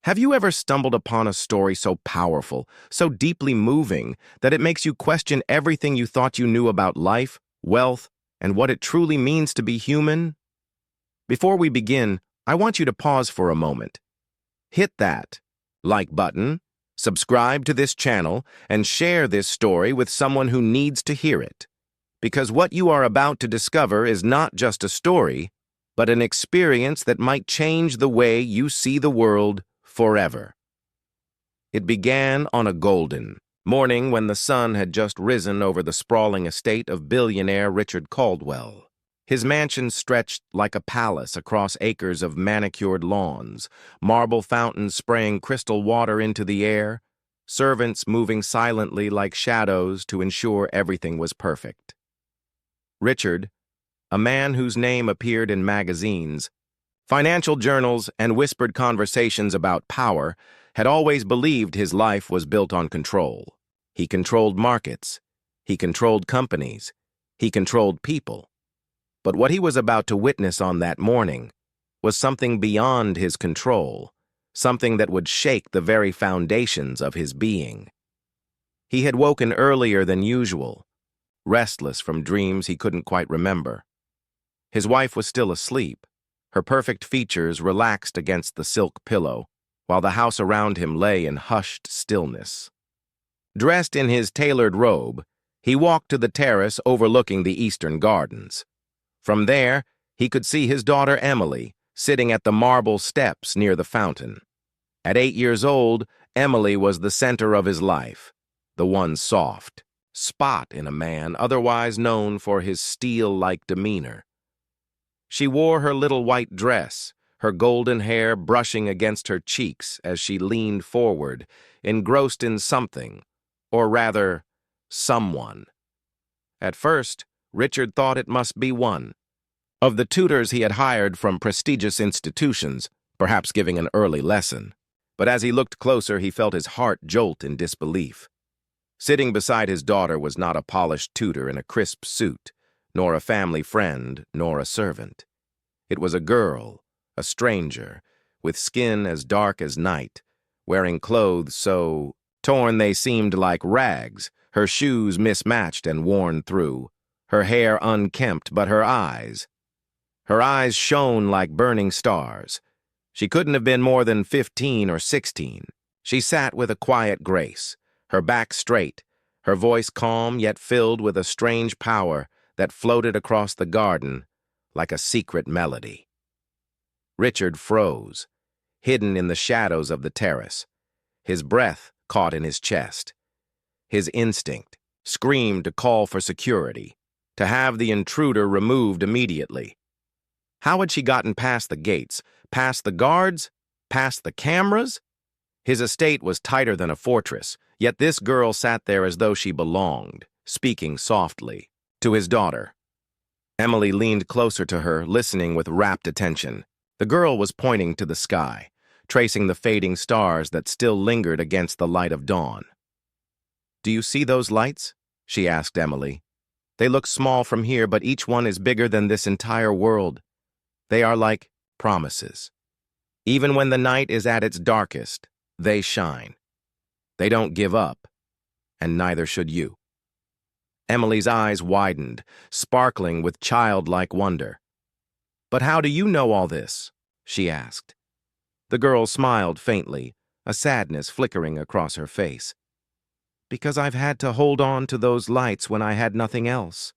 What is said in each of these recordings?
Have you ever stumbled upon a story so powerful, so deeply moving, that it makes you question everything you thought you knew about life, wealth, and what it truly means to be human? Before we begin, I want you to pause for a moment. Hit that like button, subscribe to this channel, and share this story with someone who needs to hear it. Because what you are about to discover is not just a story, but an experience that might change the way you see the world forever. It began on a golden morning when the sun had just risen over the sprawling estate of billionaire Richard Caldwell. His mansion stretched like a palace across acres of manicured lawns, marble fountains spraying crystal water into the air, servants moving silently like shadows to ensure everything was perfect. Richard, a man whose name appeared in magazines, financial journals, and whispered conversations about power, had always believed his life was built on control. He controlled markets. He controlled companies. He controlled people. But what he was about to witness on that morning was something beyond his control, something that would shake the very foundations of his being. He had woken earlier than usual, restless from dreams he couldn't quite remember. His wife was still asleep, her perfect features relaxed against the silk pillow, while the house around him lay in hushed stillness. Dressed in his tailored robe, he walked to the terrace overlooking the eastern gardens. From there, he could see his daughter Emily sitting at the marble steps near the fountain. At 8 years old, Emily was the center of his life, the one soft spot in a man otherwise known for his steel-like demeanor. She wore her little white dress, her golden hair brushing against her cheeks as she leaned forward, engrossed in something, or rather, someone. At first, Richard thought it must be one of the tutors he had hired from prestigious institutions, perhaps giving an early lesson. But as he looked closer, he felt his heart jolt in disbelief. Sitting beside his daughter was not a polished tutor in a crisp suit, nor a family friend, nor a servant. It was a girl, a stranger, with skin as dark as night, wearing clothes so torn they seemed like rags, her shoes mismatched and worn through, her hair unkempt, but her eyes shone like burning stars. She couldn't have been more than 15 or 16. She sat with a quiet grace, her back straight, her voice calm yet filled with a strange power that floated across the garden like a secret melody. Richard froze, hidden in the shadows of the terrace, his breath caught in his chest. His instinct screamed to call for security, to have the intruder removed immediately. How had she gotten past the gates, past the guards, past the cameras? His estate was tighter than a fortress, yet this girl sat there as though she belonged, speaking softly to his daughter. Emily leaned closer to her, listening with rapt attention. The girl was pointing to the sky, tracing the fading stars that still lingered against the light of dawn. "Do you see those lights?" she asked Emily. "They look small from here, but each one is bigger than this entire world. They are like promises. Even when the night is at its darkest, they shine. They don't give up, and neither should you." Emily's eyes widened, sparkling with childlike wonder. "But how do you know all this?" she asked. The girl smiled faintly, a sadness flickering across her face. "Because I've had to hold on to those lights when I had nothing else.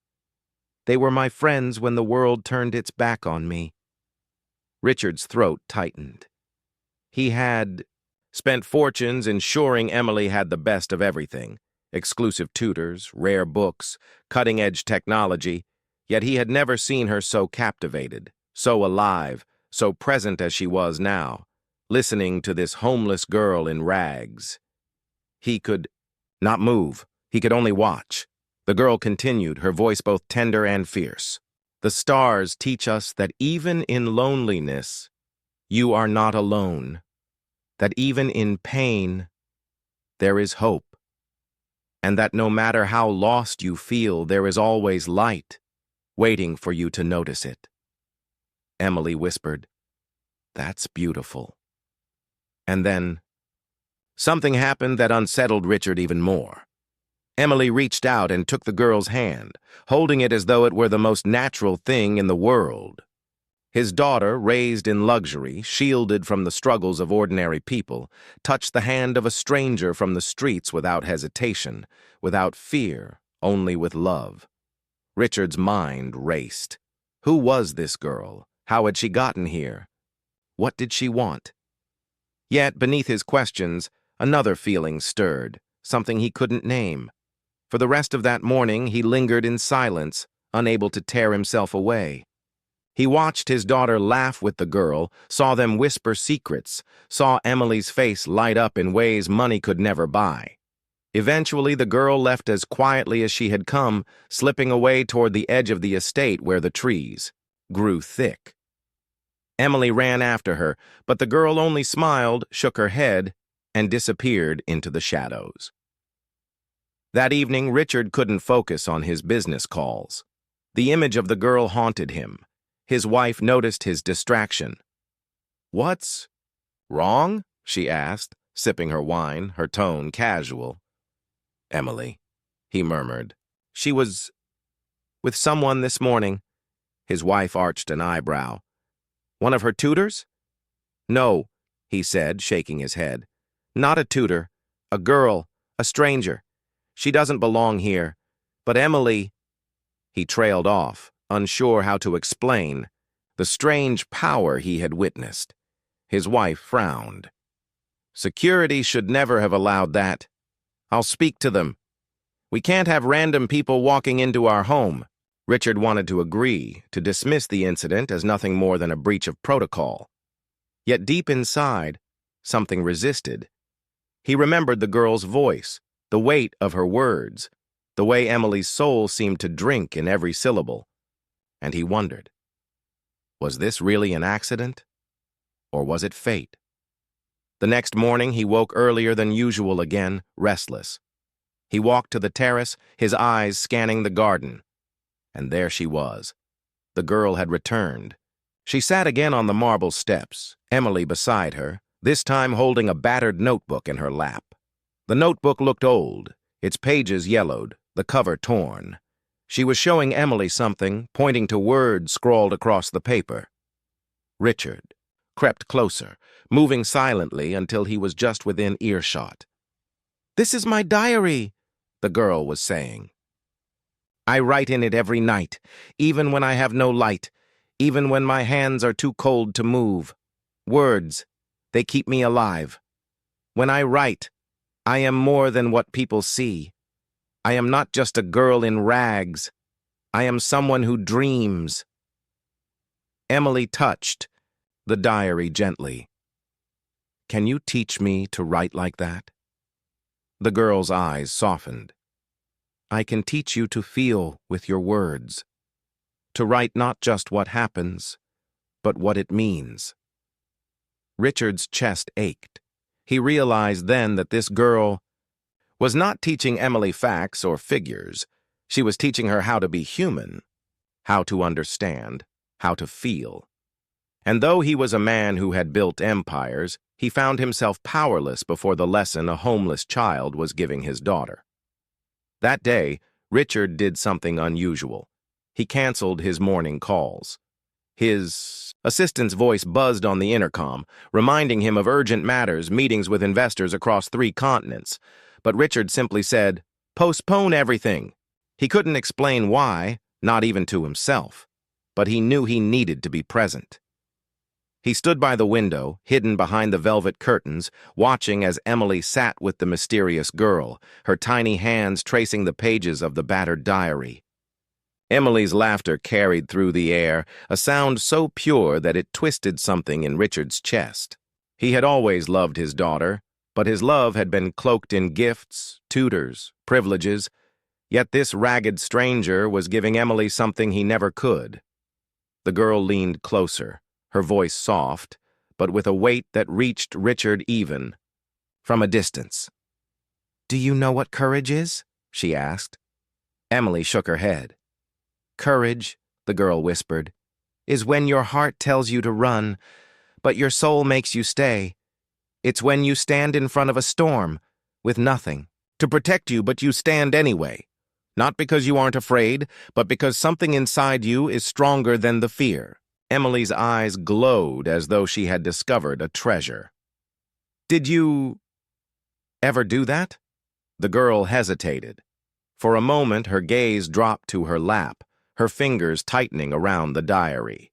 They were my friends when the world turned its back on me." Richard's throat tightened. He had spent fortunes ensuring Emily had the best of everything: exclusive tutors, rare books, cutting-edge technology, yet he had never seen her so captivated, so alive, so present as she was now, listening to this homeless girl in rags. He could not move. He could only watch. The girl continued, her voice both tender and fierce. "The stars teach us that even in loneliness, you are not alone. That even in pain, there is hope. And that no matter how lost you feel, there is always light, waiting for you to notice it." Emily whispered, "That's beautiful." And then, something happened that unsettled Richard even more. Emily reached out and took the girl's hand, holding it as though it were the most natural thing in the world. His daughter, raised in luxury, shielded from the struggles of ordinary people, touched the hand of a stranger from the streets without hesitation, without fear, only with love. Richard's mind raced. Who was this girl? How had she gotten here? What did she want? Yet, beneath his questions, another feeling stirred, something he couldn't name. For the rest of that morning, he lingered in silence, unable to tear himself away. He watched his daughter laugh with the girl, saw them whisper secrets, saw Emily's face light up in ways money could never buy. Eventually, the girl left as quietly as she had come, slipping away toward the edge of the estate where the trees grew thick. Emily ran after her, but the girl only smiled, shook her head, and disappeared into the shadows. That evening, Richard couldn't focus on his business calls. The image of the girl haunted him. His wife noticed his distraction. "What's wrong?" she asked, sipping her wine, her tone casual. "Emily," he murmured. "She was with someone this morning." His wife arched an eyebrow. "One of her tutors?" "No," he said, shaking his head. "Not a tutor. A girl, a stranger. She doesn't belong here. But Emily—" He trailed off, unsure how to explain the strange power he had witnessed. His wife frowned. "Security should never have allowed that. I'll speak to them. We can't have random people walking into our home." Richard wanted to agree, to dismiss the incident as nothing more than a breach of protocol. Yet deep inside, something resisted. He remembered the girl's voice, the weight of her words, the way Emily's soul seemed to drink in every syllable. And he wondered, was this really an accident? Or was it fate? The next morning, he woke earlier than usual again, restless. He walked to the terrace, his eyes scanning the garden. And there she was. The girl had returned. She sat again on the marble steps, Emily beside her, this time holding a battered notebook in her lap. The notebook looked old, its pages yellowed, the cover torn. She was showing Emily something, pointing to words scrawled across the paper. Richard crept closer, moving silently until he was just within earshot. "This is my diary," the girl was saying. "I write in it every night, even when I have no light, even when my hands are too cold to move. Words, they keep me alive. When I write, I am more than what people see. I am not just a girl in rags. I am someone who dreams." Emily touched the diary gently. "Can you teach me to write like that?" The girl's eyes softened. "I can teach you to feel with your words, to write not just what happens, but what it means." Richard's chest ached. He realized then that this girl was not teaching Emily facts or figures. She was teaching her how to be human, how to understand, how to feel. And though he was a man who had built empires, he found himself powerless before the lesson a homeless child was giving his daughter. That day, Richard did something unusual. He canceled his morning calls. His assistant's voice buzzed on the intercom, reminding him of urgent matters, meetings with investors across 3 continents. But Richard simply said, "Postpone everything." He couldn't explain why, not even to himself, but he knew he needed to be present. He stood by the window, hidden behind the velvet curtains, watching as Emily sat with the mysterious girl, her tiny hands tracing the pages of the battered diary. Emily's laughter carried through the air, a sound so pure that it twisted something in Richard's chest. He had always loved his daughter, but his love had been cloaked in gifts, tutors, privileges, yet this ragged stranger was giving Emily something he never could. The girl leaned closer, her voice soft, but with a weight that reached Richard even from a distance. "Do you know what courage is?" she asked. Emily shook her head. "Courage," the girl whispered, "is when your heart tells you to run, but your soul makes you stay. It's when you stand in front of a storm, with nothing to protect you, but you stand anyway. Not because you aren't afraid, but because something inside you is stronger than the fear. Emily's eyes glowed as though she had discovered a treasure. Did you ever do that? The girl hesitated. For a moment, her gaze dropped to her lap, her fingers tightening around the diary.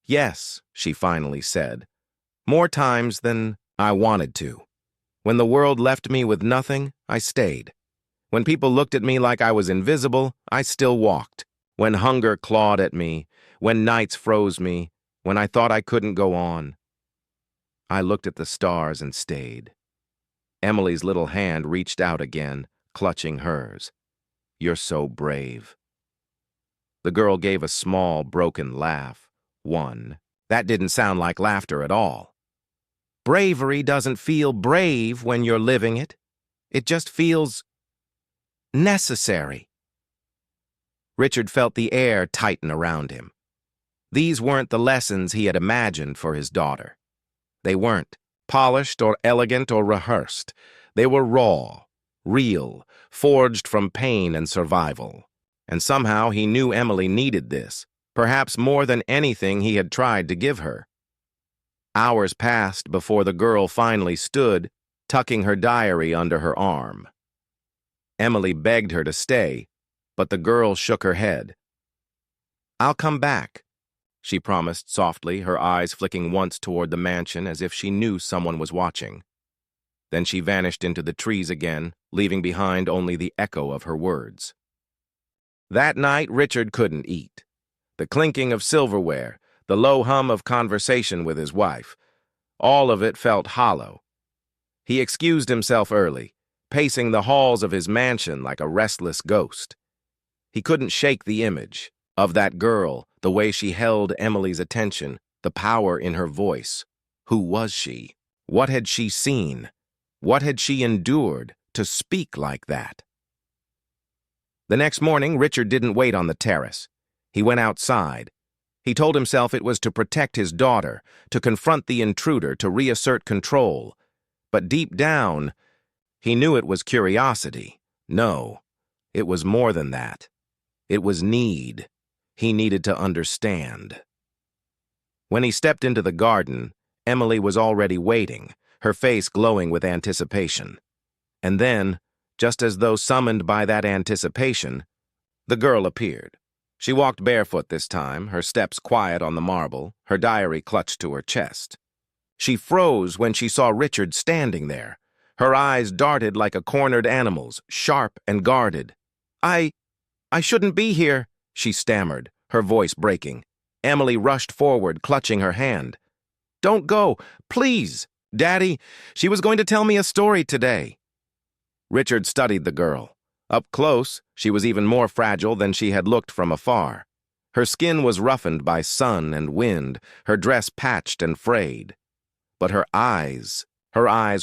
Yes, she finally said. More times than I wanted to. When the world left me with nothing, I stayed. When people looked at me like I was invisible, I still walked. When hunger clawed at me, when nights froze me, when I thought I couldn't go on, I looked at the stars and stayed. Emily's little hand reached out again, clutching hers. You're so brave. The girl gave a small, broken laugh. One. That didn't sound like laughter at all. Bravery doesn't feel brave when you're living it. It just feels necessary. Richard felt the air tighten around him. These weren't the lessons he had imagined for his daughter. They weren't polished or elegant or rehearsed. They were raw, real, forged from pain and survival. And somehow he knew Emily needed this, perhaps more than anything he had tried to give her. Hours passed before the girl finally stood, tucking her diary under her arm. Emily begged her to stay, but the girl shook her head. I'll come back, she promised softly, her eyes flicking once toward the mansion as if she knew someone was watching. Then she vanished into the trees again, leaving behind only the echo of her words. That night, Richard couldn't eat. The clinking of silverware, the low hum of conversation with his wife, all of it felt hollow. He excused himself early, pacing the halls of his mansion like a restless ghost. He couldn't shake the image of that girl, the way she held Emily's attention, the power in her voice. Who was she? What had she seen? What had she endured to speak like that? The next morning, Richard didn't wait on the terrace. He went outside. He told himself it was to protect his daughter, to confront the intruder, to reassert control. But deep down, he knew it was curiosity. No, it was more than that. It was need. He needed to understand. When he stepped into the garden, Emily was already waiting, her face glowing with anticipation. And then, just as though summoned by that anticipation, the girl appeared. She walked barefoot this time, her steps quiet on the marble, her diary clutched to her chest. She froze when she saw Richard standing there. Her eyes darted like a cornered animal's, sharp and guarded. I shouldn't be here, she stammered, her voice breaking. Emily rushed forward, clutching her hand. Don't go, please. Daddy, she was going to tell me a story today. Richard studied the girl. Up close, she was even more fragile than she had looked from afar. Her skin was roughened by sun and wind, her dress patched and frayed. But her eyes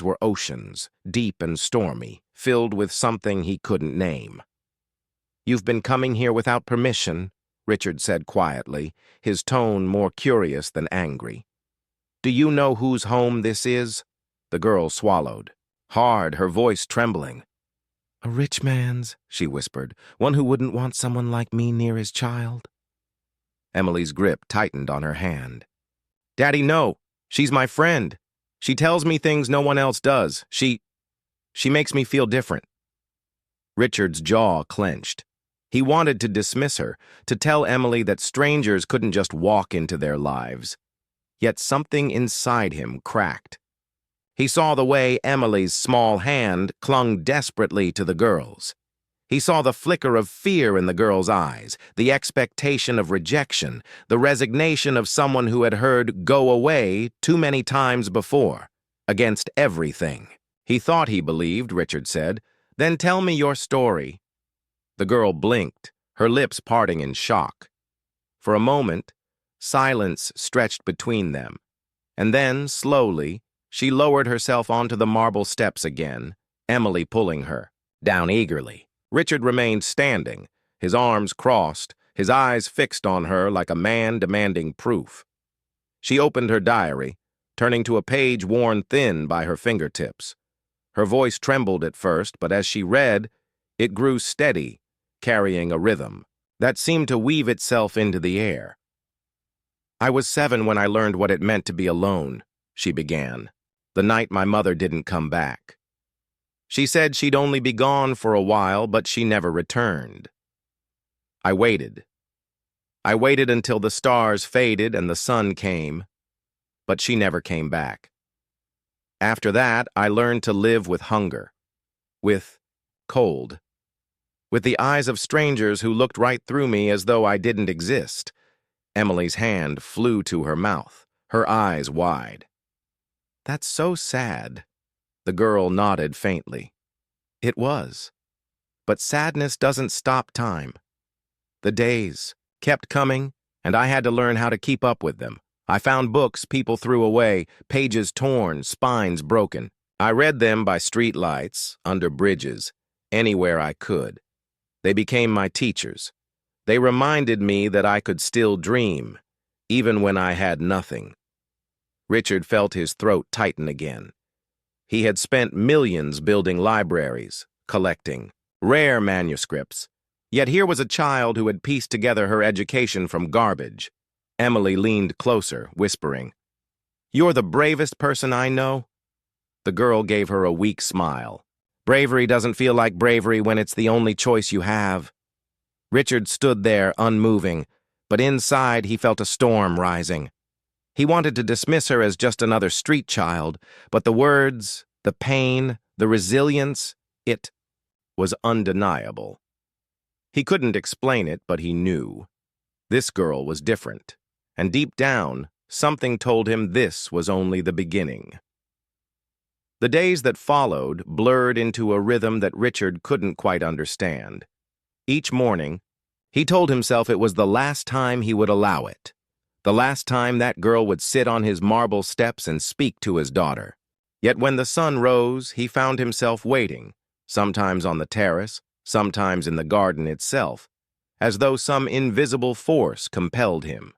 were oceans, deep and stormy, filled with something he couldn't name. You've been coming here without permission, Richard said quietly, his tone more curious than angry. Do you know whose home this is? The girl swallowed, hard, her voice trembling. A rich man's, she whispered, one who wouldn't want someone like me near his child. Emily's grip tightened on her hand. Daddy, no, she's my friend. She tells me things no one else does. She makes me feel different. Richard's jaw clenched. He wanted to dismiss her, to tell Emily that strangers couldn't just walk into their lives. Yet something inside him cracked. He saw the way Emily's small hand clung desperately to the girl's. He saw the flicker of fear in the girl's eyes, the expectation of rejection, the resignation of someone who had heard "go away" too many times before, against everything. He thought he believed, Richard said. Then tell me your story. The girl blinked, her lips parting in shock. For a moment, silence stretched between them, and then, slowly, she lowered herself onto the marble steps again, Emily pulling her, down eagerly. Richard remained standing, his arms crossed, his eyes fixed on her like a man demanding proof. She opened her diary, turning to a page worn thin by her fingertips. Her voice trembled at first, but as she read, it grew steady, carrying a rhythm that seemed to weave itself into the air. "I was 7 when I learned what it meant to be alone," she began, "the night my mother didn't come back. She said she'd only be gone for a while, but she never returned. I waited. I waited until the stars faded and the sun came, but she never came back. After that, I learned to live with hunger, with cold, with the eyes of strangers who looked right through me as though I didn't exist." Emily's hand flew to her mouth, her eyes wide. "That's so sad." The girl nodded faintly. "It was. But sadness doesn't stop time. The days kept coming, and I had to learn how to keep up with them. I found books people threw away, pages torn, spines broken. I read them by streetlights, under bridges, anywhere I could. They became my teachers. They reminded me that I could still dream, even when I had nothing." Richard felt his throat tighten again. He had spent millions building libraries, collecting rare manuscripts. Yet here was a child who had pieced together her education from garbage. Emily leaned closer, whispering, "You're the bravest person I know." The girl gave her a weak smile. "Bravery doesn't feel like bravery when it's the only choice you have." Richard stood there, unmoving, but inside he felt a storm rising. He wanted to dismiss her as just another street child, but the words, the pain, the resilience, it was undeniable. He couldn't explain it, but he knew. This girl was different, and deep down, something told him this was only the beginning. The days that followed blurred into a rhythm that Richard couldn't quite understand. Each morning, he told himself it was the last time he would allow it. The last time that girl would sit on his marble steps and speak to his daughter. Yet when the sun rose, he found himself waiting, sometimes on the terrace, sometimes in the garden itself, as though some invisible force compelled him.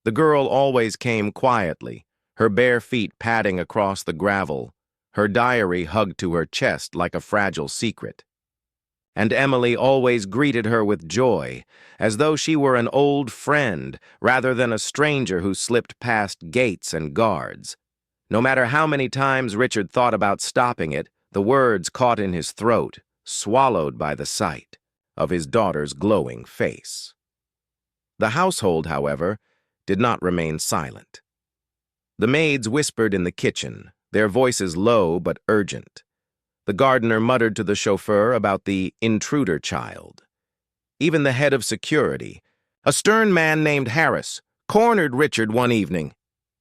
The girl always came quietly, her bare feet padding across the gravel, her diary hugged to her chest like a fragile secret. And Emily always greeted her with joy, as though she were an old friend rather than a stranger who slipped past gates and guards. No matter how many times Richard thought about stopping it, the words caught in his throat, swallowed by the sight of his daughter's glowing face. The household, however, did not remain silent. The maids whispered in the kitchen, their voices low but urgent. The gardener muttered to the chauffeur about the intruder child. Even the head of security, a stern man named Harris, cornered Richard one evening.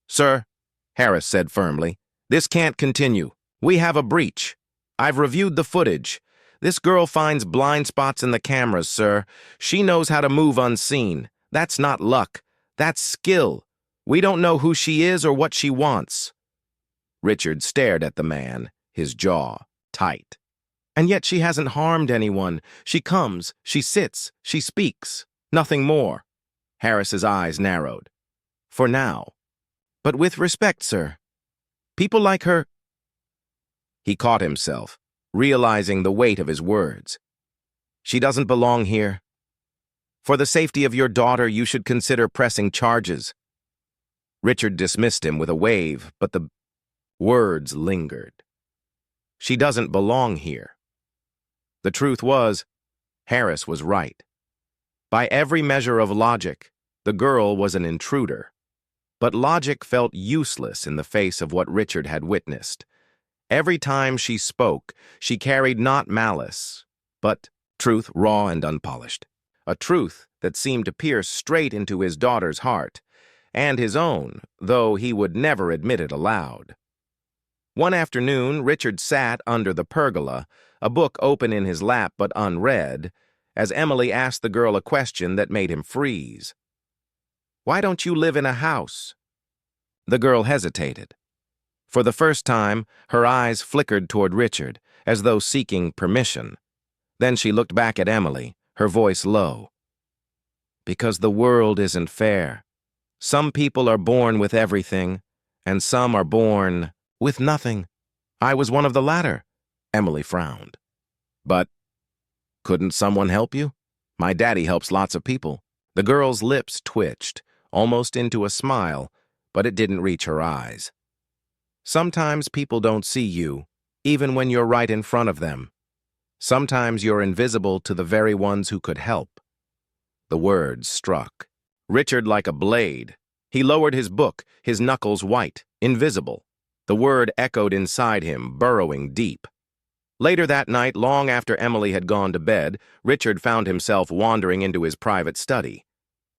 "Sir," Harris said firmly, "this can't continue. We have a breach. I've reviewed the footage. This girl finds blind spots in the cameras, sir. She knows how to move unseen. That's not luck. That's skill. We don't know who she is or what she wants." Richard stared at the man, his jaw tight. "And yet she hasn't harmed anyone. She comes, she sits, she speaks. Nothing more." Harris's eyes narrowed. "For now. But with respect, sir. People like her—" He caught himself, realizing the weight of his words. "She doesn't belong here. For the safety of your daughter, you should consider pressing charges." Richard dismissed him with a wave, but the words lingered. She doesn't belong here. The truth was, Harris was right. By every measure of logic, the girl was an intruder. But logic felt useless in the face of what Richard had witnessed. Every time she spoke, she carried not malice, but truth raw and unpolished. A truth that seemed to pierce straight into his daughter's heart, and his own, though he would never admit it aloud. One afternoon, Richard sat under the pergola, a book open in his lap but unread, as Emily asked the girl a question that made him freeze. "Why don't you live in a house?" The girl hesitated. For the first time, her eyes flickered toward Richard, as though seeking permission. Then she looked back at Emily, her voice low. "Because the world isn't fair. Some people are born with everything, and some are born with nothing. I was one of the latter. Emily frowned. But couldn't someone help you? My daddy helps lots of people. The girl's lips twitched, almost into a smile, but it didn't reach her eyes. Sometimes people don't see you, even when you're right in front of them. Sometimes you're invisible to the very ones who could help. The words struck Richard like a blade. He lowered his book, his knuckles white, invisible. The word echoed inside him, burrowing deep. Later that night, long after Emily had gone to bed, Richard found himself wandering into his private study.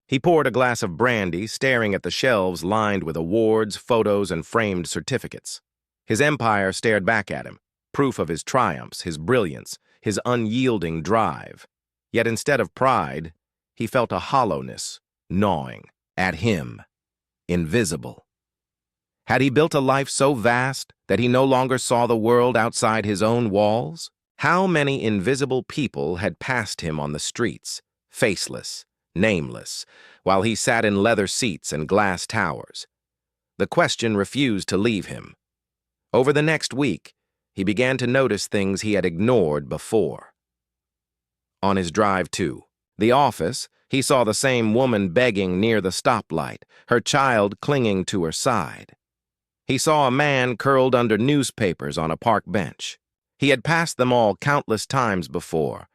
He poured a glass of brandy, staring at the shelves lined with awards, photos, and framed certificates. His empire stared back at him, proof of his triumphs, his brilliance, his unyielding drive. Yet instead of pride, he felt a hollowness gnawing at him, invisible. Had he built a life so vast that he no longer saw the world outside his own walls? How many invisible people had passed him on the streets, faceless, nameless, while he sat in leather seats and glass towers? The question refused to leave him. Over the next week, he began to notice things he had ignored before. On his drive to the office, he saw the same woman begging near the stoplight, her child clinging to her side. He saw a man curled under newspapers on a park bench. He had passed them all countless times before,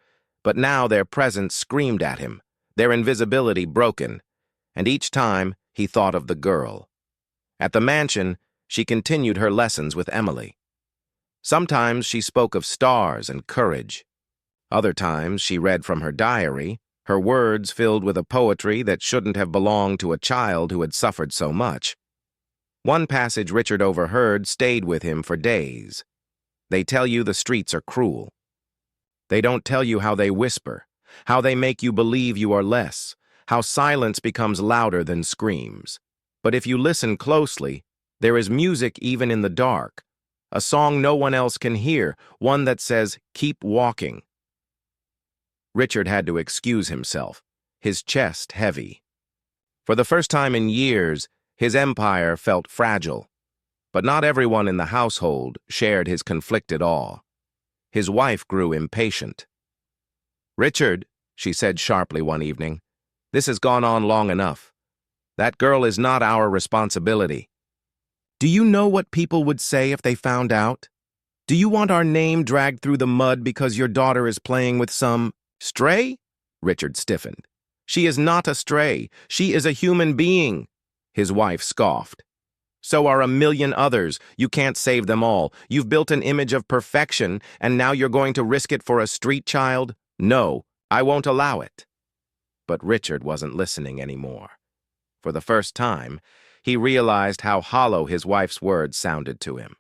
but now their presence screamed at him, their invisibility broken, and each time he thought of the girl. At the mansion, she continued her lessons with Emily. Sometimes she spoke of stars and courage. Other times she read from her diary, her words filled with a poetry that shouldn't have belonged to a child who had suffered so much. One passage Richard overheard stayed with him for days. They tell you the streets are cruel. They don't tell you how they whisper, how they make you believe you are less, how silence becomes louder than screams. But if you listen closely, there is music even in the dark, a song no one else can hear, one that says, "Keep walking." Richard had to excuse himself, his chest heavy. For the first time in years, his empire felt fragile, but not everyone in the household shared his conflicted awe. His wife grew impatient. "Richard," she said sharply one evening, "this has gone on long enough. That girl is not our responsibility. Do you know what people would say if they found out? Do you want our name dragged through the mud because your daughter is playing with some stray?" Richard stiffened. "She is not a stray. She is a human being." His wife scoffed. "So are a million others. You can't save them all. You've built an image of perfection, and now you're going to risk it for a street child? No, I won't allow it." But Richard wasn't listening anymore. For the first time, he realized how hollow his wife's words sounded to him.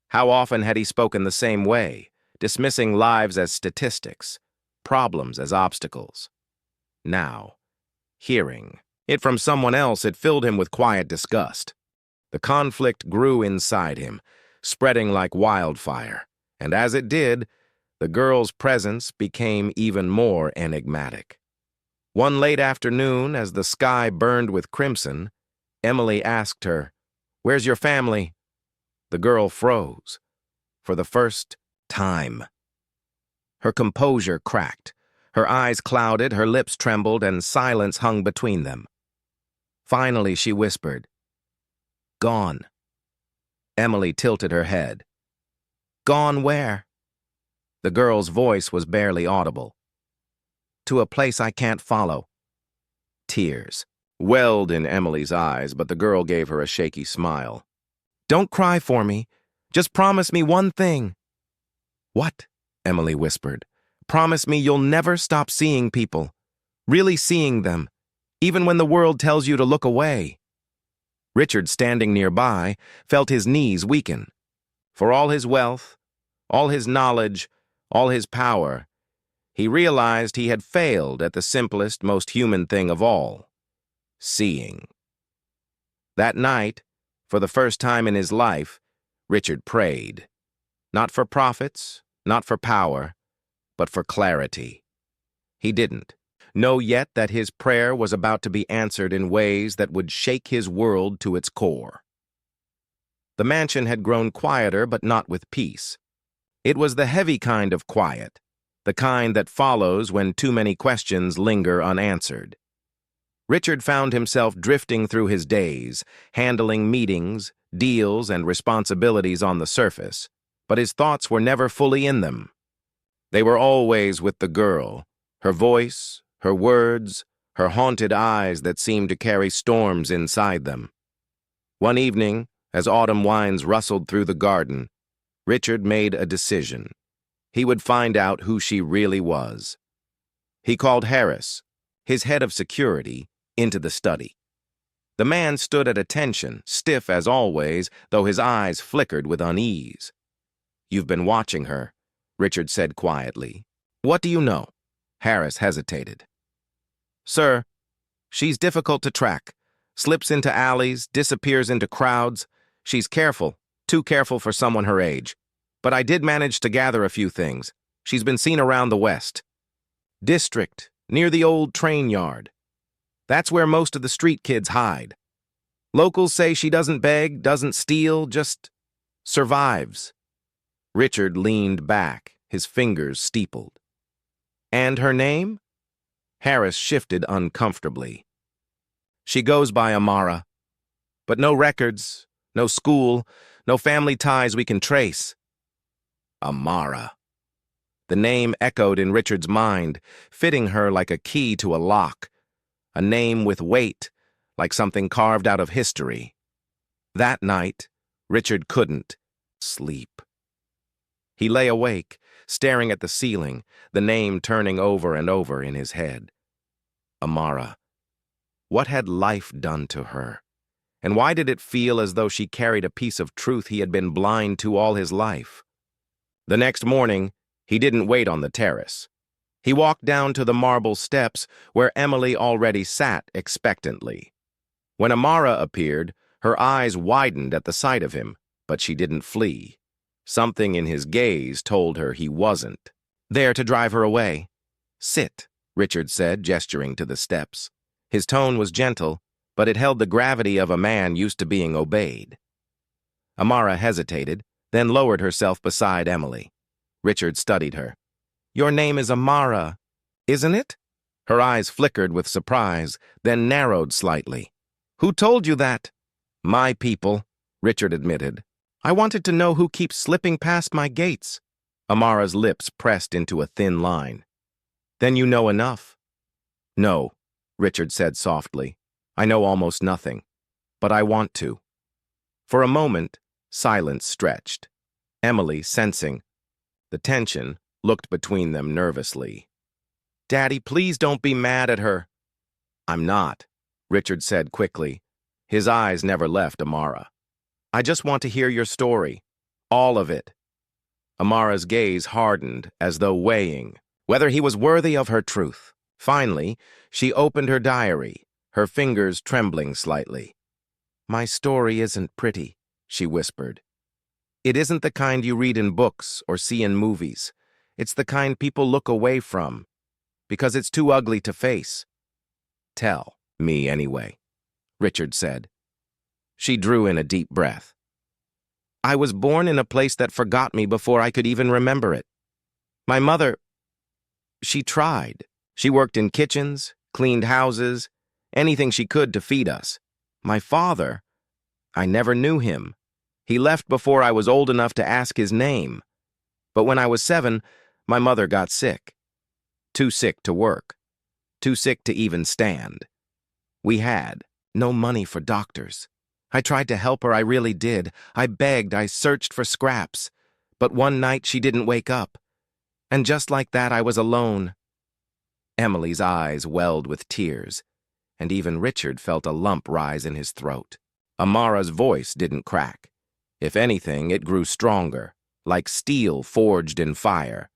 How often had he spoken the same way, dismissing lives as statistics, problems as obstacles? Now, hearing it from someone else, it filled him with quiet disgust. The conflict grew inside him, spreading like wildfire, and as it did, the girl's presence became even more enigmatic. One late afternoon, as the sky burned with crimson, Emily asked her, "Where's your family?" The girl froze. For the first time. Her composure cracked. Her eyes clouded, her lips trembled, and silence hung between them. Finally, she whispered, "Gone." Emily tilted her head. "Gone where?" The girl's voice was barely audible. "To a place I can't follow." Tears welled in Emily's eyes, but the girl gave her a shaky smile. "Don't cry for me. Just promise me one thing." "What?" Emily whispered. "Promise me you'll never stop seeing people. Really seeing them, even when the world tells you to look away." Richard, standing nearby, felt his knees weaken. For all his wealth, all his knowledge, all his power, he realized he had failed at the simplest, most human thing of all, seeing. That night, for the first time in his life, Richard prayed. Not for profits, not for power, but for clarity. He didn't know yet that his prayer was about to be answered in ways that would shake his world to its core. The mansion had grown quieter, but not with peace. It was the heavy kind of quiet, the kind that follows when too many questions linger unanswered. Richard found himself drifting through his days, handling meetings, deals, and responsibilities on the surface, but his thoughts were never fully in them. They were always with the girl, her voice, her words, her haunted eyes that seemed to carry storms inside them. One evening, as autumn winds rustled through the garden, Richard made a decision. He would find out who she really was. He called Harris, his head of security, into the study. The man stood at attention, stiff as always, though his eyes flickered with unease. "You've been watching her," Richard said quietly. "What do you know?" Harris hesitated. "Sir, she's difficult to track. Slips into alleys, disappears into crowds. She's careful, too careful for someone her age. But I did manage to gather a few things. She's been seen around the West District, near the old train yard. That's where most of the street kids hide. Locals say she doesn't beg, doesn't steal, just survives." Richard leaned back, his fingers steepled. "And her name?" Harris shifted uncomfortably. "She goes by Amara. But no records, no school, no family ties we can trace." Amara. The name echoed in Richard's mind, fitting her like a key to a lock. A name with weight, like something carved out of history. That night, Richard couldn't sleep. He lay awake, staring at the ceiling, the name turning over and over in his head. Amara. What had life done to her? And why did it feel as though she carried a piece of truth he had been blind to all his life? The next morning, he didn't wait on the terrace. He walked down to the marble steps where Emily already sat expectantly. When Amara appeared, her eyes widened at the sight of him, but she didn't flee. Something in his gaze told her he wasn't there to drive her away. "Sit," Richard said, gesturing to the steps. His tone was gentle, but it held the gravity of a man used to being obeyed. Amara hesitated, then lowered herself beside Emily. Richard studied her. "Your name is Amara, isn't it?" Her eyes flickered with surprise, then narrowed slightly. "Who told you that?" "My people," Richard admitted. "I wanted to know who keeps slipping past my gates." Amara's lips pressed into a thin line. "Then you know enough." "No," Richard said softly. "I know almost nothing, but I want to." For a moment, silence stretched. Emily, sensing the tension, looked between them nervously. "Daddy, please don't be mad at her." "I'm not," Richard said quickly. His eyes never left Amara. "I just want to hear your story. All of it." Amara's gaze hardened, as though weighing whether he was worthy of her truth. Finally, she opened her diary, her fingers trembling slightly. "My story isn't pretty," she whispered. "It isn't the kind you read in books or see in movies. It's the kind people look away from, because it's too ugly to face." "Tell me anyway," Richard said. She drew in a deep breath. "I was born in a place that forgot me before I could even remember it. My mother, she tried. She worked in kitchens, cleaned houses, anything she could to feed us. My father, I never knew him. He left before I was old enough to ask his name. But when I was 7, my mother got sick. Too sick to work. Too sick to even stand. We had no money for doctors. I tried to help her, I really did. I begged, I searched for scraps. But one night she didn't wake up. And just like that, I was alone." Emily's eyes welled with tears, and even Richard felt a lump rise in his throat. Amara's voice didn't crack. If anything, it grew stronger, like steel forged in fire.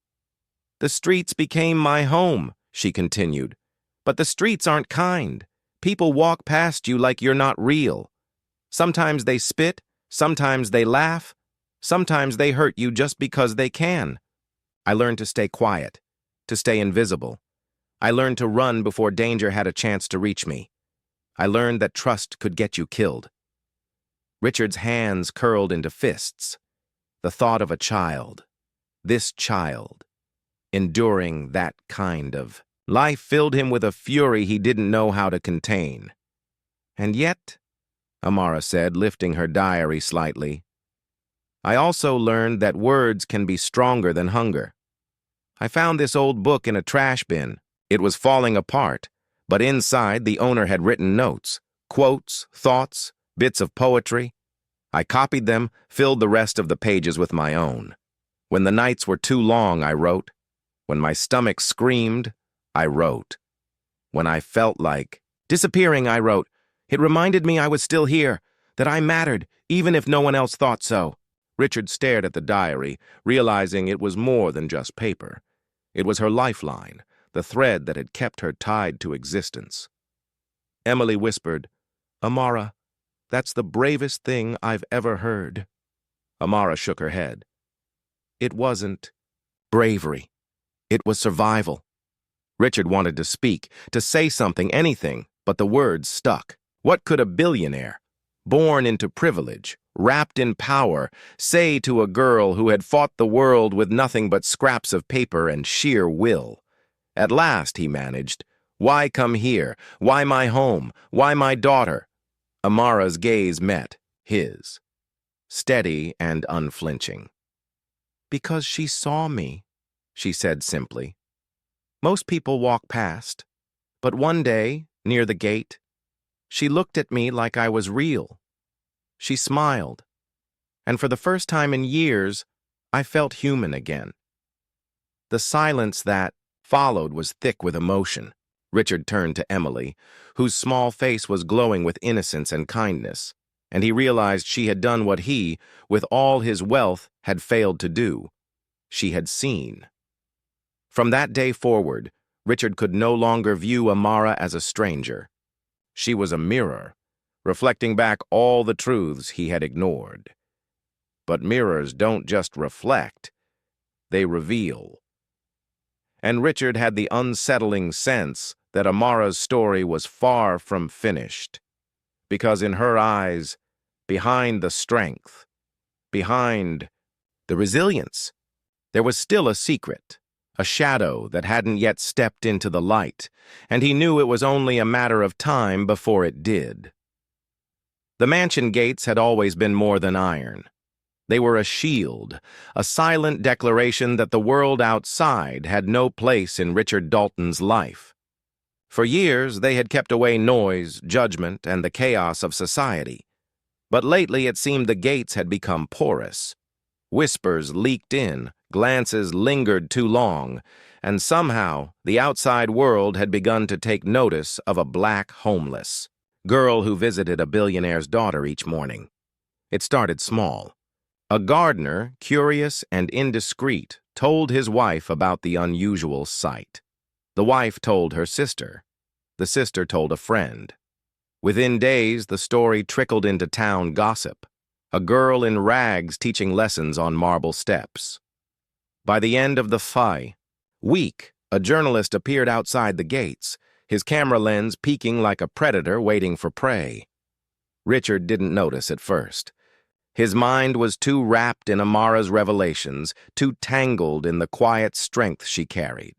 "The streets became my home," she continued. "But the streets aren't kind. People walk past you like you're not real. Sometimes they spit, sometimes they laugh, sometimes they hurt you just because they can. I learned to stay quiet, to stay invisible. I learned to run before danger had a chance to reach me. I learned that trust could get you killed." Richard's hands curled into fists. The thought of a child, this child, enduring that kind of life filled him with a fury he didn't know how to contain. And yet, Amara said, lifting her diary slightly, I also learned that words can be stronger than hunger. I found this old book in a trash bin. It was falling apart, but inside the owner had written notes, quotes, thoughts, bits of poetry. I copied them, filled the rest of the pages with my own. When the nights were too long, I wrote. When my stomach screamed, I wrote. When I felt like disappearing, I wrote. It reminded me I was still here, that I mattered, even if no one else thought so. Richard stared at the diary, realizing it was more than just paper. It was her lifeline, the thread that had kept her tied to existence. Emily whispered, Amara, that's the bravest thing I've ever heard. Amara shook her head. It wasn't bravery. It was survival. Richard wanted to speak, to say something, anything, but the words stuck. What could a billionaire, born into privilege, wrapped in power, say to a girl who had fought the world with nothing but scraps of paper and sheer will? At last, he managed, Why come here? Why my home? Why my daughter? Amara's gaze met his, steady and unflinching. Because she saw me, she said simply. Most people walk past, but one day, near the gate, she looked at me like I was real. She smiled, and for the first time in years, I felt human again. The silence that followed was thick with emotion. Richard turned to Emily, whose small face was glowing with innocence and kindness, and he realized she had done what he, with all his wealth, had failed to do. She had seen. From that day forward, Richard could no longer view Amara as a stranger. She was a mirror, reflecting back all the truths he had ignored. But mirrors don't just reflect, they reveal. And Richard had the unsettling sense that Amara's story was far from finished, because in her eyes, behind the strength, behind the resilience, there was still a secret, a shadow that hadn't yet stepped into the light, and he knew it was only a matter of time before it did. The mansion gates had always been more than iron. They were a shield, a silent declaration that the world outside had no place in Richard Dalton's life. For years, they had kept away noise, judgment, and the chaos of society. But lately it seemed the gates had become porous. Whispers leaked in, glances lingered too long, and somehow the outside world had begun to take notice of a black homeless girl who visited a billionaire's daughter each morning. It started small. A gardener, curious and indiscreet, told his wife about the unusual sight. The wife told her sister. The sister told a friend. Within days, the story trickled into town gossip. A girl in rags teaching lessons on marble steps. By the end of the week, a journalist appeared outside the gates, his camera lens peeking like a predator waiting for prey. Richard didn't notice at first. His mind was too wrapped in Amara's revelations, too tangled in the quiet strength she carried.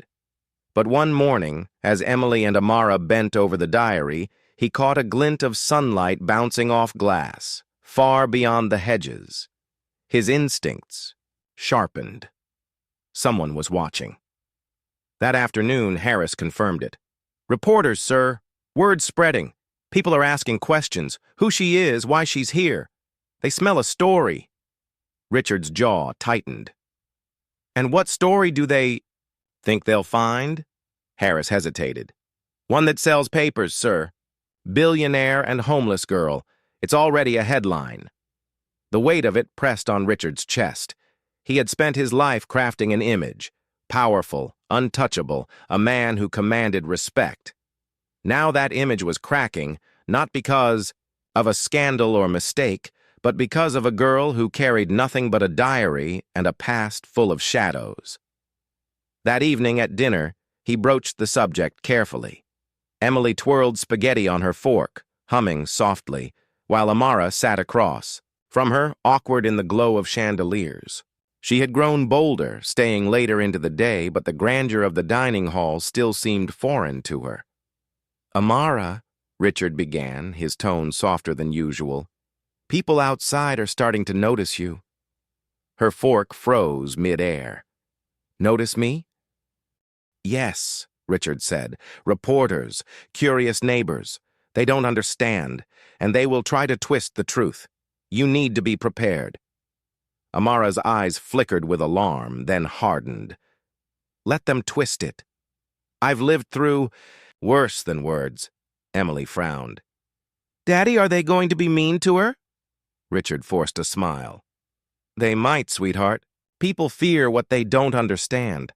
But one morning, as Emily and Amara bent over the diary, he caught a glint of sunlight bouncing off glass, far beyond the hedges. His instincts sharpened. Someone was watching. That afternoon, Harris confirmed it. Reporters, sir. Word's spreading. People are asking questions. Who she is, why she's here. They smell a story. Richard's jaw tightened. And what story do they think they'll find? Harris hesitated. One that sells papers, sir. Billionaire and homeless girl. It's already a headline. The weight of it pressed on Richard's chest. He had spent his life crafting an image. Powerful, untouchable, a man who commanded respect. Now that image was cracking, not because of a scandal or mistake, but because of a girl who carried nothing but a diary and a past full of shadows. That evening at dinner, he broached the subject carefully. Emily twirled spaghetti on her fork, humming softly, while Amara sat across, from her, awkward in the glow of chandeliers. She had grown bolder, staying later into the day, but the grandeur of the dining hall still seemed foreign to her. "Amara," Richard began, his tone softer than usual, "people outside are starting to notice you." Her fork froze mid-air. "Notice me?" "Yes," Richard said. "Reporters, curious neighbors. They don't understand, and they will try to twist the truth. You need to be prepared." Amara's eyes flickered with alarm, then hardened. "Let them twist it. I've lived through worse than words." Emily frowned. "Daddy, are they going to be mean to her?" Richard forced a smile. "They might, sweetheart. People fear what they don't understand.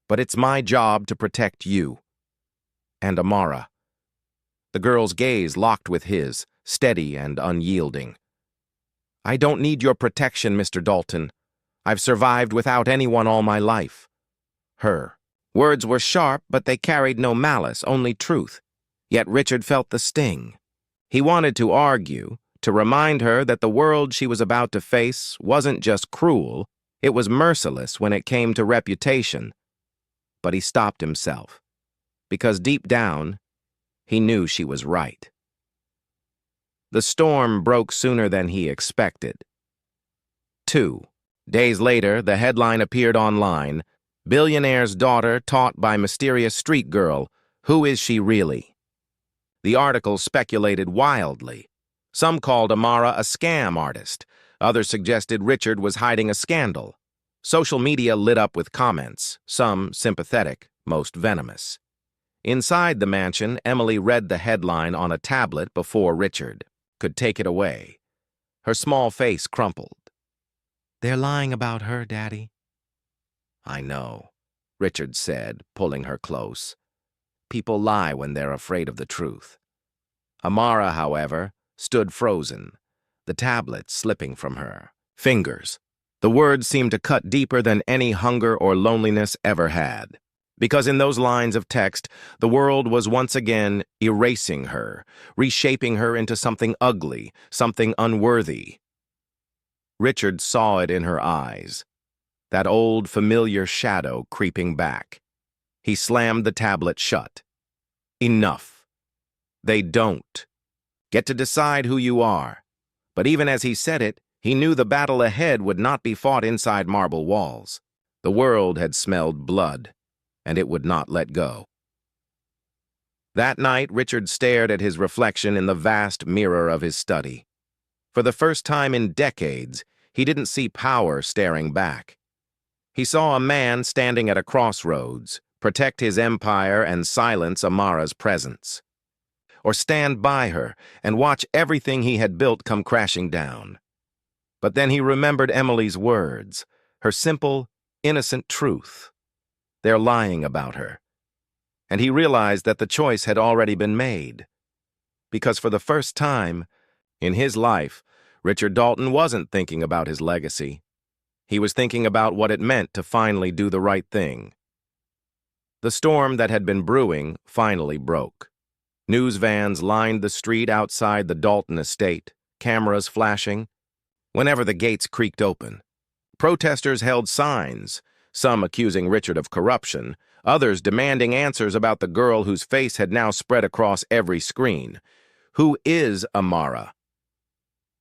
But it's my job to protect you. And Amara." The girl's gaze locked with his, steady and unyielding. "I don't need your protection, Mr. Dalton. I've survived without anyone all my life." Her words were sharp, but they carried no malice, only truth. Yet Richard felt the sting. He wanted to argue, to remind her that the world she was about to face wasn't just cruel, it was merciless when it came to reputation. But he stopped himself, because deep down, he knew she was right. The storm broke sooner than he expected. 2 days later, the headline appeared online, "Billionaire's daughter taught by mysterious street girl. Who is she really?" The article speculated wildly. Some called Amara a scam artist. Others suggested Richard was hiding a scandal. Social media lit up with comments, some sympathetic, most venomous. Inside the mansion, Emily read the headline on a tablet before Richard could take it away. Her small face crumpled. "They're lying about her, Daddy." "I know," Richard said, pulling her close. "People lie when they're afraid of the truth." Amara, however, stood frozen, the tablet slipping from her fingers. The words seemed to cut deeper than any hunger or loneliness ever had. Because in those lines of text, the world was once again erasing her, reshaping her into something ugly, something unworthy. Richard saw it in her eyes, that old familiar shadow creeping back. He slammed the tablet shut. Enough. They don't get to decide who you are. But even as he said it, he knew the battle ahead would not be fought inside marble walls. The world had smelled blood, and it would not let go. That night, Richard stared at his reflection in the vast mirror of his study. For the first time in decades, he didn't see power staring back. He saw a man standing at a crossroads, protect his empire and silence Amara's presence. Or stand by her and watch everything he had built come crashing down. But then he remembered Emily's words, her simple, innocent truth. They're lying about her. And he realized that the choice had already been made. Because for the first time in his life, Richard Dalton wasn't thinking about his legacy. He was thinking about what it meant to finally do the right thing. The storm that had been brewing finally broke. News vans lined the street outside the Dalton estate, cameras flashing. Whenever the gates creaked open, protesters held signs, some accusing Richard of corruption, others demanding answers about the girl whose face had now spread across every screen. Who is Amara?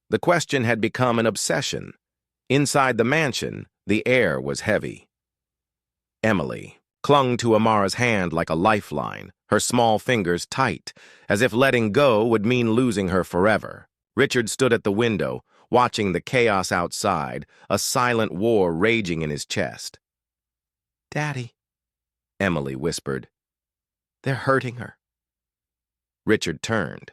The question had become an obsession. Inside the mansion, the air was heavy. Emily clung to Amara's hand like a lifeline, her small fingers tight, as if letting go would mean losing her forever. Richard stood at the window, watching the chaos outside, a silent war raging in his chest. "Daddy," Emily whispered, "they're hurting her." Richard turned.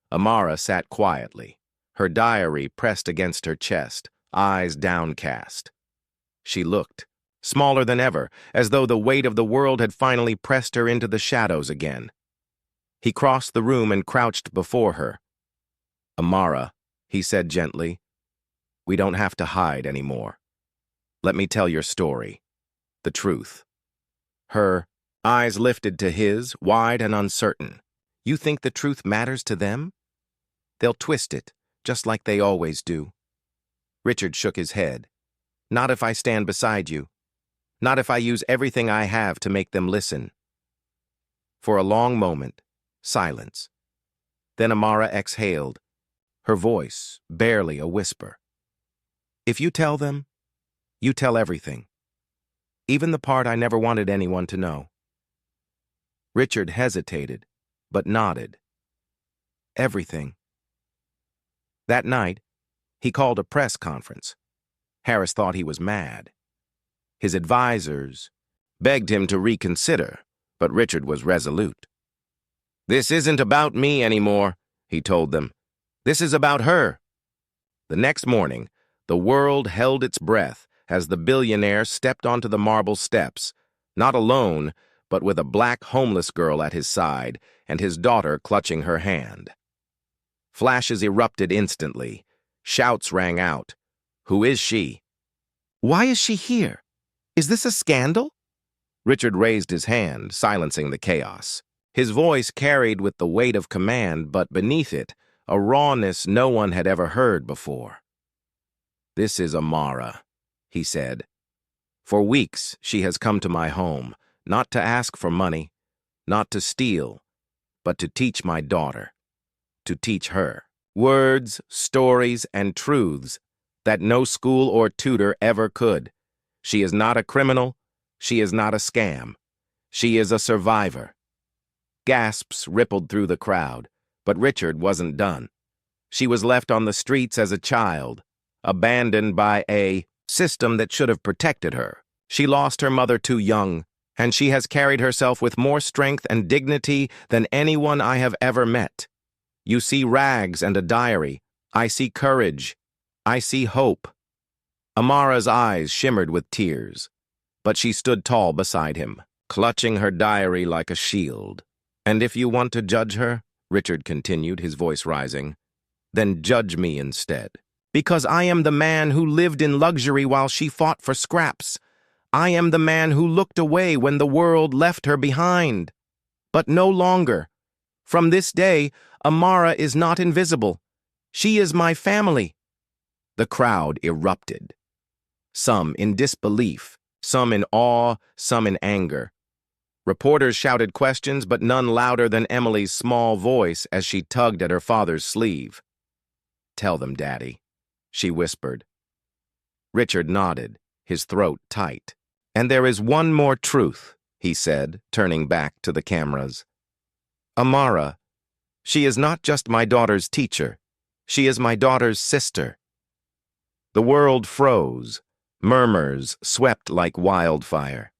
Amara sat quietly, her diary pressed against her chest, eyes downcast. She looked smaller than ever, as though the weight of the world had finally pressed her into the shadows again. He crossed the room and crouched before her. "Amara," he said gently, "we don't have to hide anymore. Let me tell your story, the truth." Her eyes lifted to his, wide and uncertain. "You think the truth matters to them?" They'll twist it, just like they always do. Richard shook his head. Not if I stand beside you. Not if I use everything I have to make them listen. For a long moment, silence. Then Amara exhaled, her voice barely a whisper. If you tell them, you tell everything. Even the part I never wanted anyone to know. Richard hesitated, but nodded. Everything. That night, he called a press conference. Harris thought he was mad. His advisors begged him to reconsider, but Richard was resolute. This isn't about me anymore, he told them. This is about her. The next morning, the world held its breath as the billionaire stepped onto the marble steps, not alone, but with a black homeless girl at his side and his daughter clutching her hand. Flashes erupted instantly. Shouts rang out. Who is she? Why is she here? Is this a scandal? Richard raised his hand, silencing the chaos. His voice carried with the weight of command, but beneath it, a rawness no one had ever heard before. This is Amara, he said. For weeks, she has come to my home, not to ask for money, not to steal, but to teach my daughter, to teach her. Words, stories, and truths that no school or tutor ever could. She is not a criminal. She is not a scam. She is a survivor. Gasps rippled through the crowd, but Richard wasn't done. She was left on the streets as a child, abandoned by a system that should have protected her. She lost her mother too young, and she has carried herself with more strength and dignity than anyone I have ever met. You see rags and a diary. I see courage. I see hope. Amara's eyes shimmered with tears, but she stood tall beside him, clutching her diary like a shield. And if you want to judge her, Richard continued, his voice rising, then judge me instead. Because I am the man who lived in luxury while she fought for scraps. I am the man who looked away when the world left her behind. But no longer. From this day, Amara is not invisible. She is my family. The crowd erupted. Some in disbelief, some in awe, some in anger. Reporters shouted questions, but none louder than Emily's small voice as she tugged at her father's sleeve. Tell them, Daddy, she whispered. Richard nodded, his throat tight. And there is one more truth, he said, turning back to the cameras. Amara, she is not just my daughter's teacher. She is my daughter's sister. The world froze. Murmurs swept like wildfire.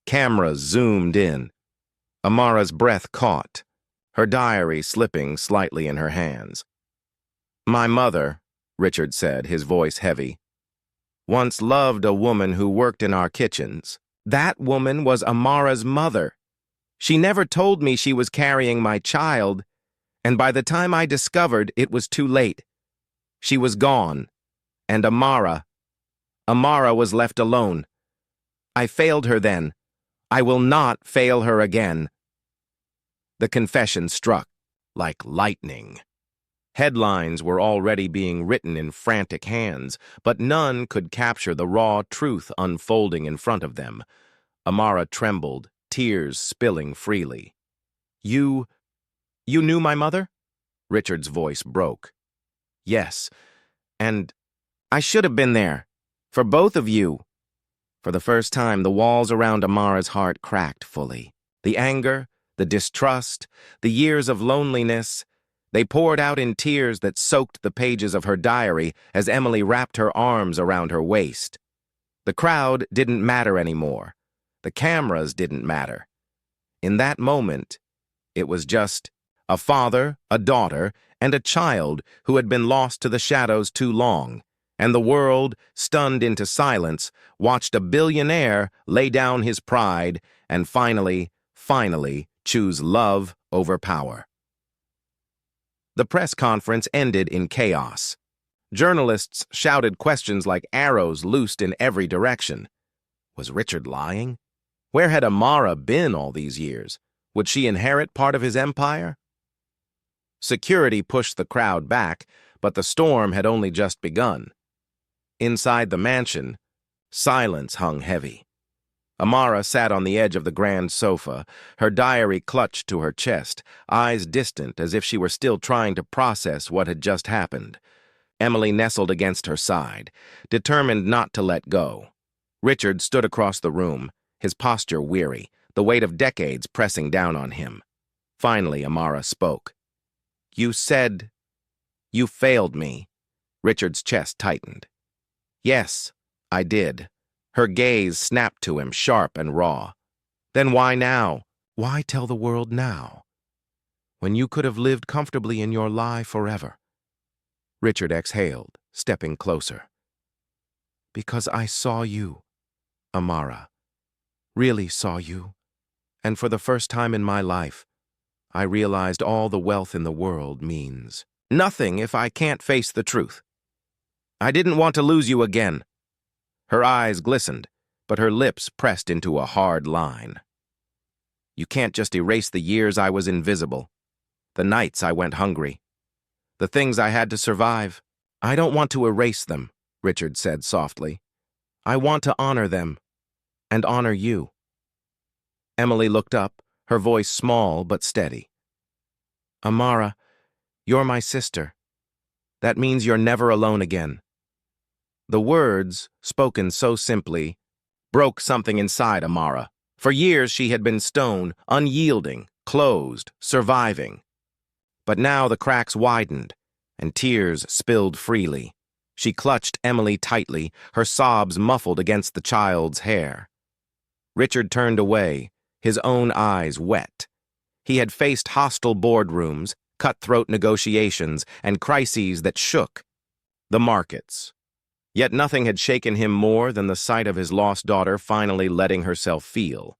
Cameras zoomed in. Amara's breath caught, her diary slipping slightly in her hands. My mother, Richard said, his voice heavy, once loved a woman who worked in our kitchens. That woman was Amara's mother. She never told me she was carrying my child, and by the time I discovered, it was too late. She was gone, and Amara was left alone. I failed her then. I will not fail her again. The confession struck like lightning. Headlines were already being written in frantic hands, but none could capture the raw truth unfolding in front of them. Amara trembled, tears spilling freely. You knew my mother? Richard's voice broke. Yes, and I should have been there. For both of you. For the first time, the walls around Amara's heart cracked fully. The anger, the distrust, the years of loneliness, they poured out in tears that soaked the pages of her diary as Emily wrapped her arms around her waist. The crowd didn't matter anymore. The cameras didn't matter. In that moment, it was just a father, a daughter, and a child who had been lost to the shadows too long. And the world, stunned into silence, watched a billionaire lay down his pride and finally choose love over power. The press conference ended in chaos. Journalists shouted questions like arrows loosed in every direction. Was Richard lying? Where had Amara been all these years? Would she inherit part of his empire? Security pushed the crowd back, but the storm had only just begun. Inside the mansion, silence hung heavy. Amara sat on the edge of the grand sofa, her diary clutched to her chest, eyes distant as if she were still trying to process what had just happened. Emily nestled against her side, determined not to let go. Richard stood across the room, his posture weary, the weight of decades pressing down on him. Finally, Amara spoke. "You said you failed me." Richard's chest tightened. "Yes, I did." Her gaze snapped to him, sharp and raw. "Then why now? Why tell the world now? When you could have lived comfortably in your lie forever?" Richard exhaled, stepping closer. "Because I saw you, Amara. Really saw you. And for the first time in my life, I realized all the wealth in the world means nothing if I can't face the truth. I didn't want to lose you again." Her eyes glistened, but her lips pressed into a hard line. "You can't just erase the years I was invisible, the nights I went hungry, the things I had to survive. I don't want to erase them," Richard said softly. "I want to honor them, and honor you." Emily looked up, her voice small but steady. "Amara, you're my sister. That means you're never alone again." The words, spoken so simply, broke something inside Amara. For years she had been stone, unyielding, closed, surviving. But now the cracks widened, and tears spilled freely. She clutched Emily tightly, her sobs muffled against the child's hair. Richard turned away, his own eyes wet. He had faced hostile boardrooms, cutthroat negotiations, and crises that shook the markets. Yet nothing had shaken him more than the sight of his lost daughter finally letting herself feel.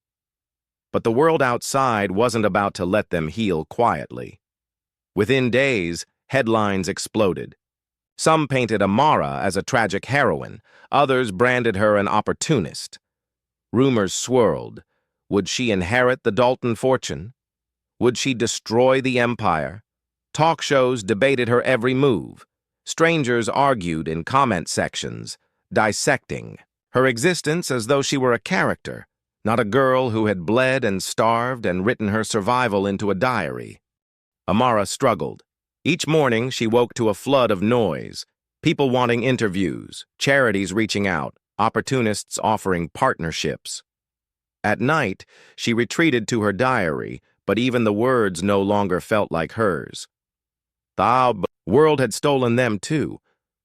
But the world outside wasn't about to let them heal quietly. Within days, headlines exploded. Some painted Amara as a tragic heroine, others branded her an opportunist. Rumors swirled. Would she inherit the Dalton fortune? Would she destroy the empire? Talk shows debated her every move. Strangers argued in comment sections, dissecting her existence as though she were a character, not a girl who had bled and starved and written her survival into a diary. Amara struggled. Each morning she woke to a flood of noise, people wanting interviews, charities reaching out, opportunists offering partnerships. At night, she retreated to her diary, but even the words no longer felt like hers. The world had stolen them too.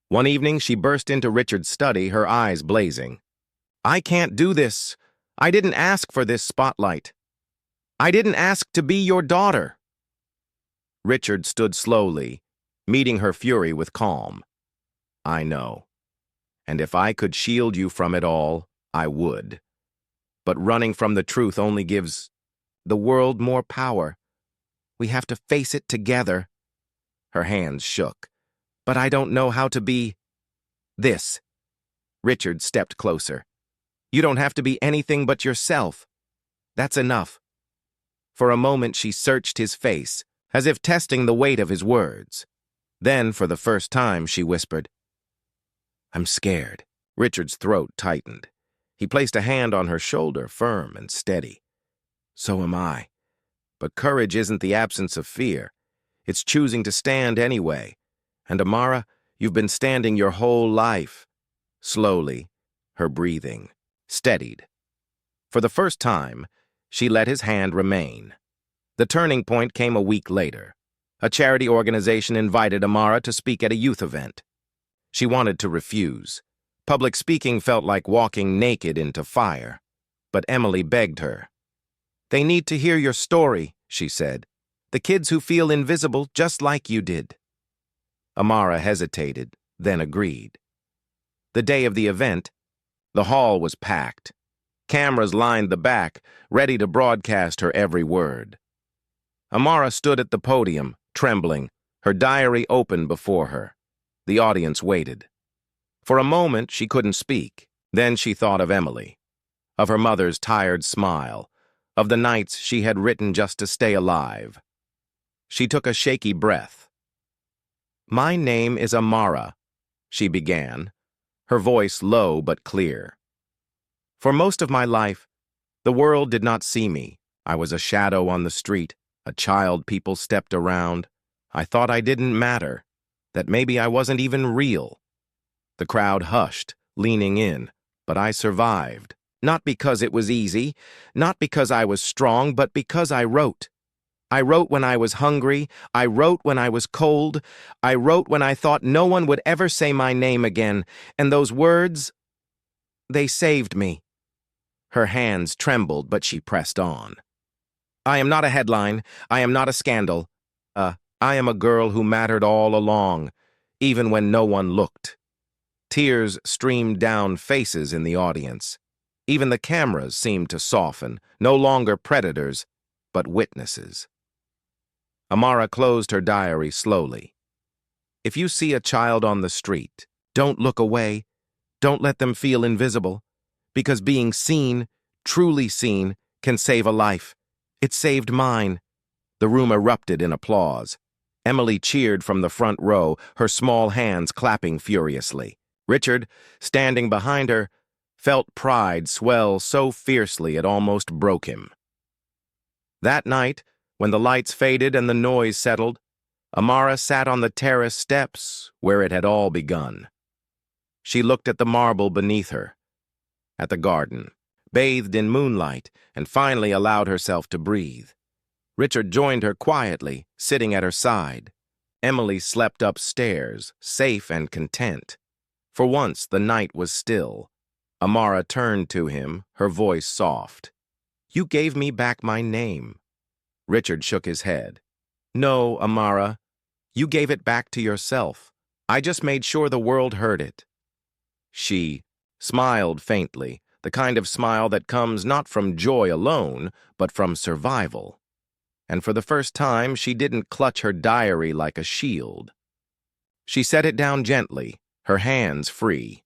One evening she burst into Richard's study, her eyes blazing. "I can't do this. I didn't ask for this spotlight. I didn't ask to be your daughter." Richard stood slowly, meeting her fury with calm. "I know. And if I could shield you from it all, I would. But running from the truth only gives the world more power. We have to face it together." Her hands shook. "But I don't know how to be this." Richard stepped closer. "You don't have to be anything but yourself. That's enough." For a moment she searched his face, as if testing the weight of his words. Then, for the first time, she whispered, "I'm scared." Richard's throat tightened. He placed a hand on her shoulder, firm and steady. "So am I. But courage isn't the absence of fear. It's choosing to stand anyway. And Amara, you've been standing your whole life." Slowly, her breathing steadied. For the first time, she let his hand remain. The turning point came a week later. A charity organization invited Amara to speak at a youth event. She wanted to refuse. Public speaking felt like walking naked into fire. But Emily begged her. "They need to hear your story," she said. "The kids who feel invisible just like you did." Amara hesitated, then agreed. The day of the event, the hall was packed. Cameras lined the back, ready to broadcast her every word. Amara stood at the podium, trembling, her diary open before her. The audience waited. For a moment, she couldn't speak. Then she thought of Emily, of her mother's tired smile, of the nights she had written just to stay alive. She took a shaky breath. "My name is Amara," she began, her voice low but clear. "For most of my life, the world did not see me. I was a shadow on the street, a child people stepped around. I thought I didn't matter, that maybe I wasn't even real. The crowd hushed, leaning in, but I survived. Not because it was easy, not because I was strong, but because I wrote. I wrote when I was hungry, I wrote when I was cold, I wrote when I thought no one would ever say my name again, and those words, they saved me." Her hands trembled, but she pressed on. "I am not a headline, I am not a scandal. I am a girl who mattered all along, even when no one looked." Tears streamed down faces in the audience. Even the cameras seemed to soften, no longer predators, but witnesses. Amara closed her diary slowly. "If you see a child on the street, don't look away. Don't let them feel invisible. Because being seen, truly seen, can save a life. It saved mine." The room erupted in applause. Emily cheered from the front row, her small hands clapping furiously. Richard, standing behind her, felt pride swell so fiercely it almost broke him. That night, when the lights faded and the noise settled, Amara sat on the terrace steps where it had all begun. She looked at the marble beneath her, at the garden, bathed in moonlight, and finally allowed herself to breathe. Richard joined her quietly, sitting at her side. Emily slept upstairs, safe and content. For once, the night was still. Amara turned to him, her voice soft. "You gave me back my name." Richard shook his head. "No, Amara. You gave it back to yourself. I just made sure the world heard it." She smiled faintly, the kind of smile that comes not from joy alone, but from survival. And for the first time, she didn't clutch her diary like a shield. She set it down gently, her hands free.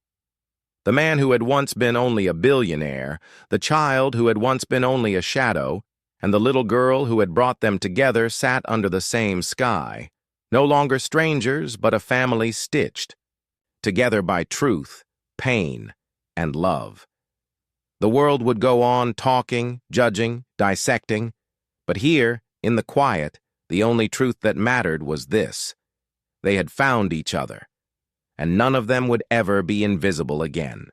The man who had once been only a billionaire, the child who had once been only a shadow, and the little girl who had brought them together sat under the same sky, no longer strangers, but a family stitched together by truth, pain, and love. The world would go on talking, judging, dissecting, but here, in the quiet, the only truth that mattered was this: they had found each other, and none of them would ever be invisible again.